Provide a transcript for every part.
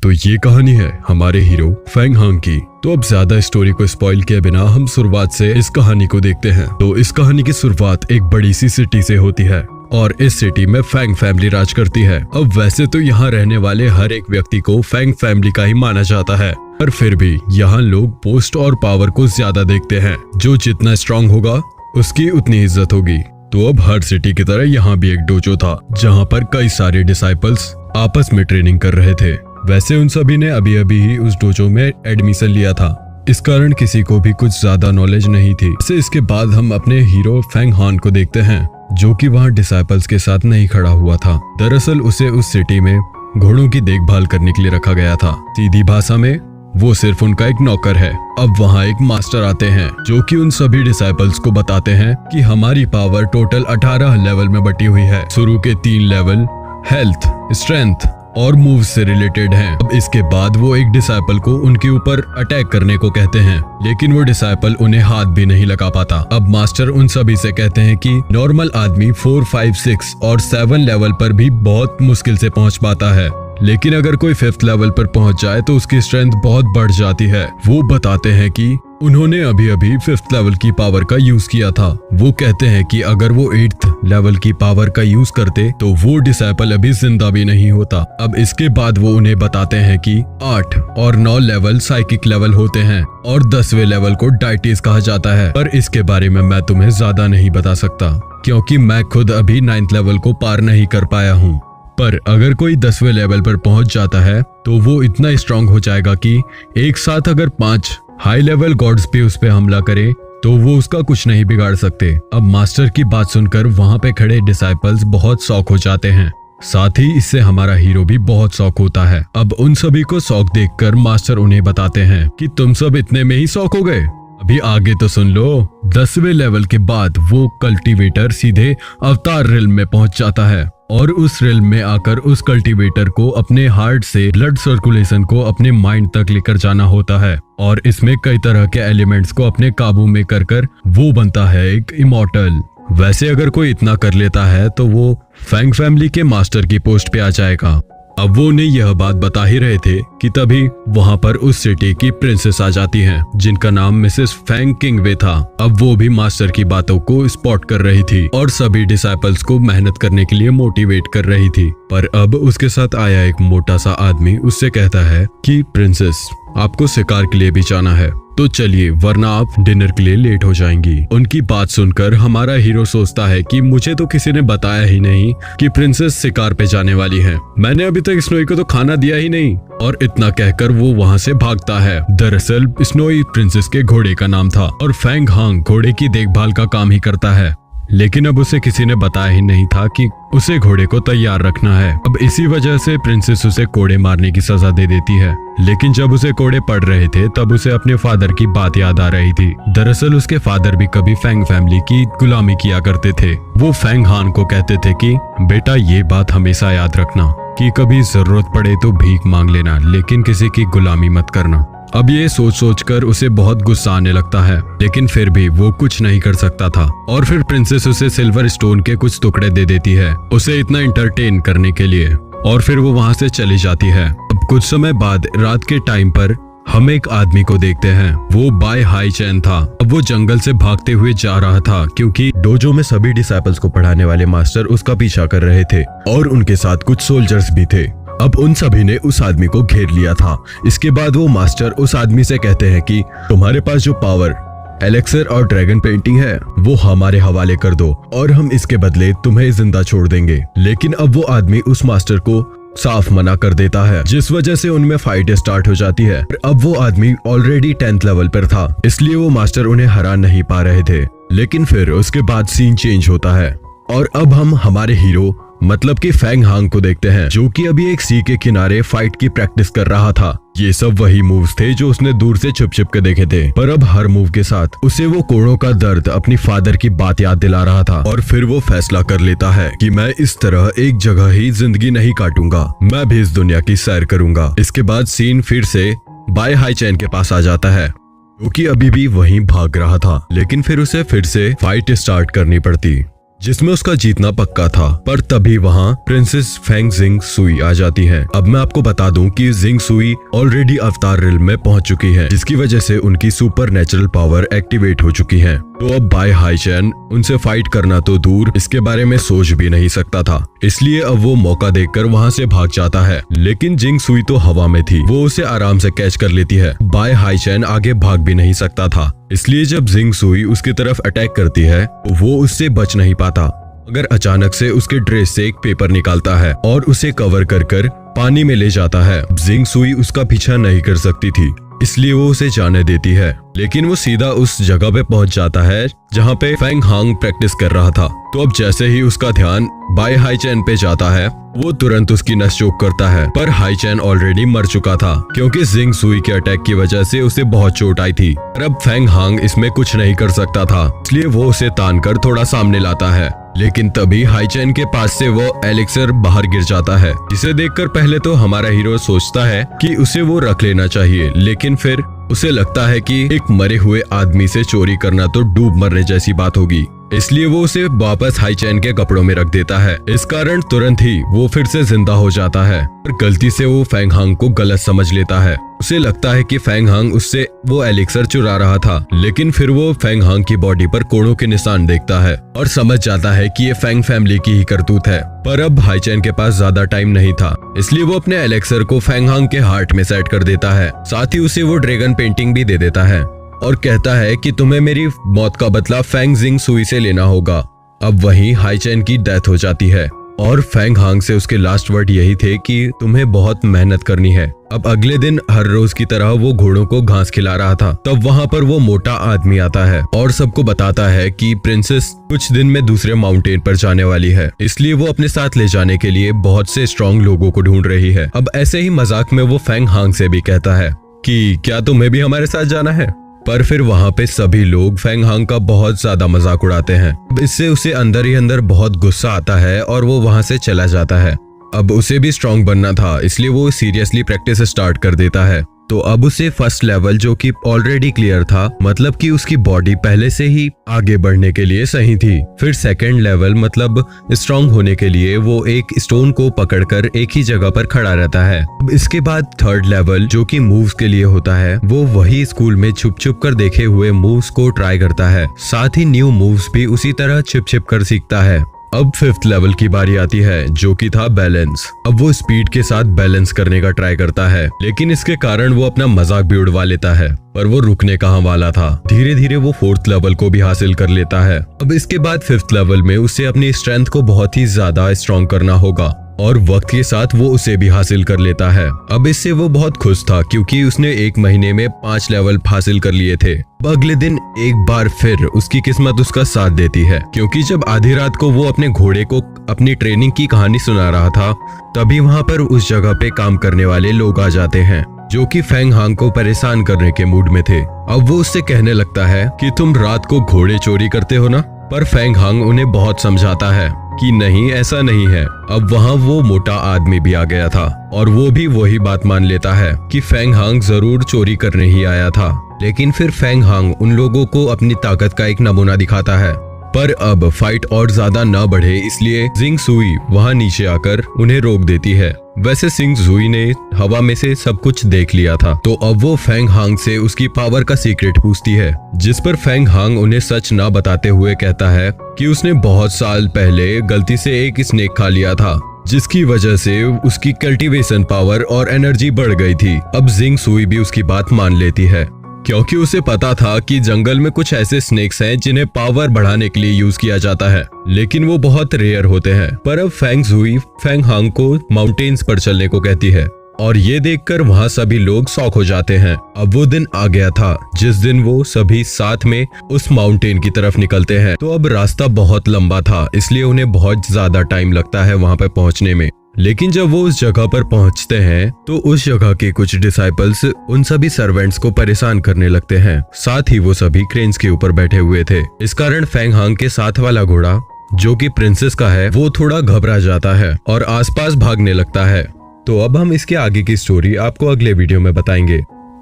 तो ये कहानी है हमारे हीरो फेंग हांग की। तो अब ज्यादा स्टोरी को स्पॉइल किए बिना हम शुरुआत से इस कहानी को देखते हैं। तो इस कहानी की शुरुआत एक बड़ी सी सिटी से होती है और इस सिटी में फेंग फैमिली राज करती है। अब वैसे तो यहाँ रहने वाले हर एक व्यक्ति को फेंग फैमिली का ही माना जाता है, पर फिर भी यहाँ लोग पोस्ट और पावर को ज्यादा देखते हैं। जो जितना स्ट्रांग होगा उसकी उतनी इज्जत होगी। तो अब हर सिटी की तरह यहाँ भी एक डोजो था जहाँ पर कई सारे डिसाइपल्स आपस में ट्रेनिंग कर रहे थे। वैसे उन सभी ने अभी अभी ही उस डोजो में एडमिशन लिया था, इस कारण किसी को भी कुछ ज्यादा नॉलेज नहीं थी। इसके बाद हम अपने हीरो फेंग हान को देखते हैं जो कि वहाँ डिसाइपल्स के साथ नहीं खड़ा हुआ था। दरअसल उसे उस सिटी में घोड़ों की देखभाल करने के लिए रखा गया था। सीधी भाषा में वो सिर्फ उनका एक नौकर है। अब वहाँ एक मास्टर आते हैं जो कि उन सभी डिसाइपल्स को बताते हैं कि हमारी पावर टोटल 18 लेवल में बटी हुई है। शुरू के 3 लेवल हेल्थ, स्ट्रेंथ और मूव से रिलेटेड हैं। अब इसके बाद वो एक डिसाइपल को उनके ऊपर अटैक करने को कहते हैं, लेकिन वो डिसाइपल उन्हें हाथ भी नहीं लगा पाता। अब मास्टर उन सभी से कहते हैं कि नॉर्मल आदमी 4, 5, 6 और 7 लेवल पर भी बहुत मुश्किल से पहुंच पाता है, लेकिन अगर कोई 5th लेवल पर पहुंच जाए तो उसकी स्ट्रेंथ बहुत बढ़ जाती है। वो बताते हैं कि उन्होंने अभी अभी 5th लेवल की पावर का यूज किया था। वो कहते हैं कि अगर वो 8th लेवल की पावर का यूज करते तो वो डिसाइपल अभी जिंदा भी नहीं होता। अब इसके बाद वो उन्हें बताते हैं कि 8 और 9 लेवल साइकिक लेवल होते हैं और 10वें लेवल को डायटीज कहा जाता है। पर इसके बारे में मैं तुम्हें ज्यादा नहीं बता सकता क्योंकि मैं खुद अभी 9th लेवल को पार नहीं कर पाया हूँ। पर अगर कोई 10वें लेवल पर पहुंच जाता है तो वो इतना स्ट्रांग हो जाएगा कि एक साथ अगर 5 हाई लेवल गॉड्स पे उस पे हमला करे तो वो उसका कुछ नहीं बिगाड़ सकते। अब मास्टर की बात सुनकर वहाँ पे खड़े डिसाइपल्स बहुत शॉक हो जाते हैं, साथ ही इससे हमारा हीरो भी बहुत शॉक होता है। अब उन सभी को शॉक देखकर मास्टर उन्हें बताते हैं कि तुम सब इतने में ही शॉक हो गए, अभी आगे तो सुन लो। 10वें लेवल के बाद वो कल्टीवेटर सीधे अवतार रिल्म में पहुंच जाता है और उस रिल्म में आकर उस कल्टीवेटर को अपने हार्ट से ब्लड सर्कुलेशन को अपने माइंड तक लेकर जाना होता है और इसमें कई तरह के एलिमेंट्स को अपने काबू में कर वो बनता है एक इमॉर्टल। वैसे अगर कोई इतना कर लेता है तो वो फेंग फैमिली के मास्टर की पोस्ट पे आ जाएगा। अब वो उन्हें यह बात बता ही रहे थे कि तभी वहाँ पर उस सिटी की प्रिंसेस आ जाती हैं जिनका नाम मिसेस फेंग किंगवे था। अब वो भी मास्टर की बातों को स्पॉट कर रही थी और सभी डिसाइपल्स को मेहनत करने के लिए मोटिवेट कर रही थी। पर अब उसके साथ आया एक मोटा सा आदमी उससे कहता है कि प्रिंसेस आपको शिकार के लिए भी जाना है तो चलिए, वरना आप डिनर के लिए लेट हो जाएंगी। उनकी बात सुनकर हमारा हीरो सोचता है कि मुझे तो किसी ने बताया ही नहीं कि प्रिंसेस शिकार पे जाने वाली है। मैंने अभी तक स्नोई को तो खाना दिया ही नहीं। और इतना कहकर वो वहाँ से भागता है। दरअसल स्नोई प्रिंसेस के घोड़े का नाम था और फेंग हांग घोड़े की देखभाल का काम ही करता है, लेकिन अब उसे किसी ने बताया ही नहीं था कि उसे घोड़े को तैयार रखना है। अब इसी वजह से प्रिंसेस उसे कोड़े मारने की सजा दे देती है, लेकिन जब उसे कोड़े पड़ रहे थे तब उसे अपने फादर की बात याद आ रही थी। दरअसल उसके फादर भी कभी फेंग फैमिली की गुलामी किया करते थे। वो फेंग हान को कहते थे कि बेटा ये बात हमेशा याद रखना कि कभी जरूरत पड़े तो भीख मांग लेना, लेकिन किसी की गुलामी मत करना। अब ये सोच कर उसे बहुत गुस्सा आने लगता है, लेकिन फिर भी वो कुछ नहीं कर सकता था। और फिर प्रिंसेस उसे सिल्वर स्टोन के कुछ टुकड़े दे देती है उसे इतना एंटरटेन करने के लिए, और फिर वो वहाँ से चली जाती है। अब कुछ समय बाद रात के टाइम पर हम एक आदमी को देखते हैं। वो बाय हाई चैन था। अब वो जंगल से भागते हुए जा रहा था क्योंकि डोजो में सभी डिसाइपल्स को पढ़ाने वाले मास्टर उसका पीछा कर रहे थे और उनके साथ कुछ सोल्जर्स भी थे। अब उन सभी ने उस आदमी को घेर लिया था। इसके बाद वो मास्टर उस आदमी से कहते हैं कि तुम्हारे पास जो पावर, एलेक्सर और ड्रैगन पेंटिंग है वो हमारे हवाले कर दो और हम इसके बदले तुम्हें जिंदा छोड़ देंगे। लेकिन अब वो आदमी उस मास्टर को साफ मना कर देता है, जिस वजह से उनमें फाइट स्टार्ट हो जाती है। अब वो आदमी ऑलरेडी 10th लेवल पर था, इसलिए वो मास्टर उन्हें हरा नहीं पा रहे थे। लेकिन फिर उसके बाद सीन चेंज होता है और अब हम हमारे हीरो मतलब कि फेंग हांग को देखते हैं जो कि अभी एक सी के किनारे फाइट की प्रैक्टिस कर रहा था। ये सब वही मूव्स थे जो उसने दूर से छुप छुप के देखे थे, पर अब हर मूव के साथ उसे वो कोड़ों का दर्द अपनी फादर की बात याद दिला रहा था। और फिर वो फैसला कर लेता है कि मैं इस तरह एक जगह ही जिंदगी नहीं काटूंगा, मैं भी इस दुनिया की सैर करूंगा। इसके बाद सीन फिर से बाय हाई चैन के पास आ जाता है जो कि अभी भी वहीं भाग रहा था, लेकिन फिर उसे फिर से फाइट स्टार्ट करनी पड़ती। जिसमें उसका जीतना पक्का था। पर तभी वहाँ प्रिंसेस फेंग जिंग सुई आ जाती हैं। अब मैं आपको बता दूं कि जिंग सुई ऑलरेडी अवतार रिल्म में पहुंच चुकी हैं, जिसकी वजह से उनकी सुपर नेचुरल पावर एक्टिवेट हो चुकी है। तो अब बाय हाईचैन उनसे फाइट करना तो दूर, इसके बारे में सोच भी नहीं सकता था। इसलिए अब वो मौका देखकर वहाँ से भाग जाता है। लेकिन जिंग सुई तो हवा में थी, वो उसे आराम से कैच कर लेती है। बाय हाईचैन आगे भाग भी नहीं सकता था, इसलिए जब जिंग सुई उसकी तरफ अटैक करती है तो वो उससे बच नहीं पाता, मगर अचानक से उसके ड्रेस से एक पेपर निकालता है और उसे कवर कर पानी में ले जाता है। जिंग सुई उसका पीछा नहीं कर सकती थी, इसलिए वो उसे जाने देती है। लेकिन वो सीधा उस जगह पे पहुंच जाता है जहाँ पे फेंग हांग प्रैक्टिस कर रहा था। तो अब जैसे ही उसका ध्यान बाय हाईचैन पे जाता है, वो तुरंत उसकी नस चोक करता है। पर हाईचैन ऑलरेडी मर चुका था, क्योंकि जिंग सुई के अटैक की वजह से उसे बहुत चोट आई थी। पर अब फेंग हांग इसमें कुछ नहीं कर सकता था, इसलिए वो उसे तानकर थोड़ा सामने लाता है। लेकिन तभी हाईचैन के पास से वो एलिक्सर बाहर गिर जाता है, जिसे देखकर पहले तो हमारा हीरो सोचता है कि उसे वो रख लेना चाहिए, लेकिन फिर उसे लगता है कि एक मरे हुए आदमी से चोरी करना तो डूब मरने जैसी बात होगी, इसलिए वो उसे वापस हाईचैन के कपड़ों में रख देता है। इस कारण तुरंत ही वो फिर से जिंदा हो जाता है। पर गलती से वो फेंग हांग को गलत समझ लेता है। उसे लगता है कि फेंग हांग उससे वो एलिक्सर चुरा रहा था, लेकिन फिर वो फेंग हांग की बॉडी पर कोड़ों के निशान देखता है और समझ जाता है कि ये फेंग फैमिली की ही करतूत है। पर अब हाईचैन के पास ज्यादा टाइम नहीं था, इसलिए वो अपने एलिक्सर को फेंग हांग के हार्ट में सेट कर देता है। साथ ही उसे वो ड्रैगन पेंटिंग भी दे देता है और कहता है कि तुम्हें मेरी मौत का बदला फेंग जिंग सुई से लेना होगा। अब वहीं हाईचैन की डेथ हो जाती है और फेंग हांग से उसके लास्ट वर्ड यही थे कि तुम्हें बहुत मेहनत करनी है। अब अगले दिन हर रोज की तरह वो घोड़ों को घास खिला रहा था। तब वहाँ पर वो मोटा आदमी आता है और सबको बताता है कि प्रिंसेस कुछ दिन में दूसरे माउंटेन पर जाने वाली है, इसलिए वो अपने साथ ले जाने के लिए बहुत से स्ट्रॉन्ग लोगों को ढूंढ रही है। अब ऐसे ही मजाक में वो फेंग हांग से भी कहता है कि क्या तुम्हें भी हमारे साथ जाना है। पर फिर वहाँ पे सभी लोग फेंग हांग का बहुत ज्यादा मजाक उड़ाते हैं। इससे उसे अंदर ही अंदर बहुत गुस्सा आता है और वो वहाँ से चला जाता है। अब उसे भी स्ट्रॉन्ग बनना था, इसलिए वो सीरियसली प्रैक्टिस स्टार्ट कर देता है। तो अब उसे फर्स्ट लेवल जो कि ऑलरेडी क्लियर था, मतलब कि उसकी बॉडी पहले से ही आगे बढ़ने के लिए सही थी। फिर सेकंड लेवल मतलब स्ट्रॉन्ग होने के लिए वो एक स्टोन को पकड़कर एक ही जगह पर खड़ा रहता है। अब इसके बाद थर्ड लेवल जो कि मूव्स के लिए होता है, वो वही स्कूल में छुप छुप कर देखे हुए मूव्स को ट्राई करता है। साथ ही न्यू मूव्स भी उसी तरह छिप छिप कर सीखता है। अब फिफ्थ लेवल की बारी आती है जो कि था बैलेंस। अब वो स्पीड के साथ बैलेंस करने का ट्राई करता है, लेकिन इसके कारण वो अपना मजाक भी उड़वा लेता है। पर वो रुकने कहाँ वाला था, धीरे धीरे वो फोर्थ लेवल को भी हासिल कर लेता है। अब इसके बाद फिफ्थ लेवल में उसे अपनी स्ट्रेंथ को बहुत ही ज्यादा स्ट्रॉन्ग करना होगा और वक्त के साथ वो उसे भी हासिल कर लेता है। अब इससे वो बहुत खुश था क्योंकि उसने 1 महीने में 5 लेवल हासिल कर लिए थे। अब अगले दिन एक बार फिर उसकी किस्मत उसका साथ देती है, क्योंकि जब आधी रात को वो अपने घोड़े को अपनी ट्रेनिंग की कहानी सुना रहा था, तभी वहाँ पर उस जगह पे काम करने वाले लोग आ जाते हैं जो कि फेंग हांग को परेशान करने के मूड में थे। अब वो उससे कहने लगता है कि तुम रात को घोड़े चोरी करते हो ना। पर फेंग हांग उन्हें बहुत समझाता है कि नहीं, ऐसा नहीं है। अब वहाँ वो मोटा आदमी भी आ गया था और वो भी वही बात मान लेता है कि फेंग हांग जरूर चोरी करने ही आया था। लेकिन फिर फेंग हांग उन लोगों को अपनी ताकत का एक नमूना दिखाता है। पर अब फाइट और ज्यादा न बढ़े, इसलिए जिंग सुई वहाँ नीचे आकर उन्हें रोक देती है। वैसे जिंग सुई ने हवा में से सब कुछ देख लिया था, तो अब वो फेंग हांग से उसकी पावर का सीक्रेट पूछती है, जिस पर फेंग हांग उन्हें सच ना बताते हुए कहता है कि उसने बहुत साल पहले गलती से एक स्नेक खा लिया था, जिसकी वजह से उसकी कल्टीवेशन पावर और एनर्जी बढ़ गई थी। अब जिंग सुई भी उसकी बात मान लेती है, क्योंकि उसे पता था कि जंगल में कुछ ऐसे स्नेक्स हैं जिन्हें पावर बढ़ाने के लिए यूज किया जाता है, लेकिन वो बहुत रेयर होते हैं। पर अब फेंग सुई फेंग हांग को माउंटेन्स पर चलने को कहती है और ये देखकर वहाँ सभी लोग शॉक हो जाते हैं। अब वो दिन आ गया था जिस दिन वो सभी साथ में उस माउंटेन की तरफ निकलते हैं। तो अब रास्ता बहुत लंबा था, इसलिए उन्हें बहुत ज्यादा टाइम लगता है वहाँ पे पहुँचने में। लेकिन जब वो उस जगह पर पहुंचते हैं तो उस जगह के कुछ डिसाइपल्स उन सभी सर्वेंट्स को परेशान करने लगते हैं। साथ ही वो सभी क्रेन्स के ऊपर बैठे हुए थे। इस कारण फेंग हांग के साथ वाला घोड़ा जो कि प्रिंसेस का है, वो थोड़ा घबरा जाता है और आसपास भागने लगता है। तो अब हम इसके आगे की स्टोरी आपको अगले वीडियो में बताएंगे।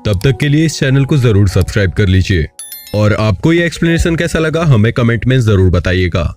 तब तक के लिए इस चैनल को जरूर सब्सक्राइब कर लीजिए और आपको ये एक्सप्लेनेशन कैसा लगा हमें कमेंट में जरूर बताइएगा।